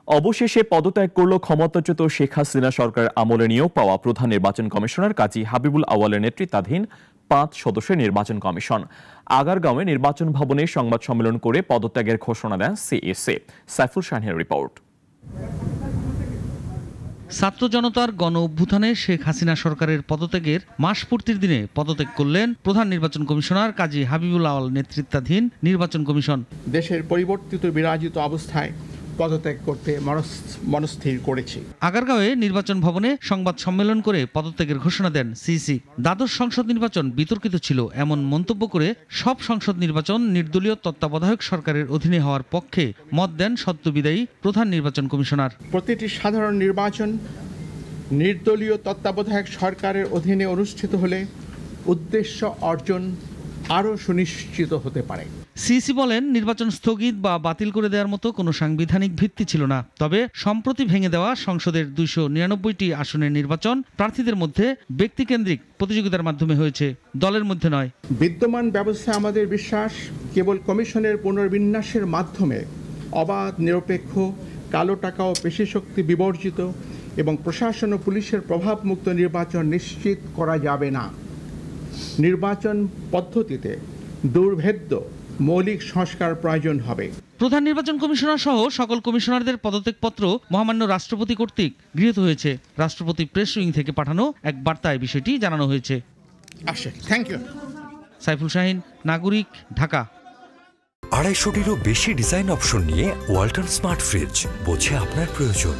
অবশেষে পদত্যাগ করল ক্ষমতাচ্যুত শেখ হাসিনা সরকার আমলে নিয়োগ পাওয়া প্রধান নির্বাচন কমিশনার কাজী হাবিবুল আউয়ালের নেতৃত্বাধীন ৫ সদস্যের নির্বাচন কমিশন। আগারগাঁওয়ে নির্বাচন ভবনে সংবাদ সম্মেলন করে পদত্যাগের ঘোষণা দেন সিএসএ। সাইফুল শাহিনের রিপোর্ট। ছাত্র জনতার গণ অভ্যুত্থানে শেখ হাসিনা সরকারের পদত্যাগের মাস পূর্তির দিনে পদত্যাগ করলেন প্রধান নির্বাচন কমিশনার কাজী হাবিবুল আউয়াল নেতৃত্বাধীন নির্বাচন কমিশন। দেশের পরিবর্তিত বিরাজিত অবস্থায় পদত্যাগ করতে মনস্থির করেছি। আগারগাঁওয়ে নির্বাচন ভবনে সংবাদ সম্মেলন করে পদত্যাগের ঘোষণা দেন সিইসি। দ্বাদশ সংসদ নির্বাচন বিতর্কিত ছিল এমন মন্তব্য করে সব সংসদ নির্বাচন নির্দলীয় তত্ত্বাবধায়ক সরকারের অধীনে হওয়ার পক্ষে মত দেন সদ্য বিদায়ী প্রধান নির্বাচন কমিশনার। প্রতিটি সাধারণ নির্বাচন নির্দলীয় তত্ত্বাবধায়ক সরকারের অধীনে অনুষ্ঠিত হলে উদ্দেশ্য অর্জন আরও সুনিশ্চিত হতে পারে। সিইসি বলেন, নির্বাচন স্থগিত বা বাতিল করে দেওয়ার মতো কোনো সাংবিধানিক ভিত্তি ছিল না। তবে সম্প্রতি ভেঙে দেওয়া সংসদের ২৯৯টি আসনের নির্বাচন প্রার্থীদের মধ্যে ব্যক্তিকেন্দ্রিক প্রতিযোগিতার মাধ্যমে হয়েছে, দলের মধ্যে নয়। বিদ্যমান ব্যবস্থায় আমাদের বিশ্বাস কেবল কমিশনের পুনর্বিন্যাসের মাধ্যমে অবাধ, নিরপেক্ষ, কালো টাকা ও পেশিশক্তি বিবর্জিত এবং প্রশাসন ও পুলিশের প্রভাবমুক্ত নির্বাচন নিশ্চিত করা যাবে না। নির্বাচন পদ্ধতিতে দুর্ভেদ্য মৌলিক সংস্কার প্রয়োজন হবে। প্রধান নির্বাচন কমিশনার সহ সকল কমিশনারদের পদত্যাগপত্র মহামান্য রাষ্ট্রপতি কর্তৃক গৃহীত হয়েছে। রাষ্ট্রপতি প্রেস উইং থেকে পাঠানো এক বার্তায় বিষয়টি জানানো হয়েছে। Thank you. সাইফুল শাহিন, নাগরিক, ঢাকা। ২৫০টিরও বেশি ডিজাইন অপশন নিয়ে ওয়ালটন স্মার্ট ফ্রিজ, বোঝে আপনার প্রয়োজন।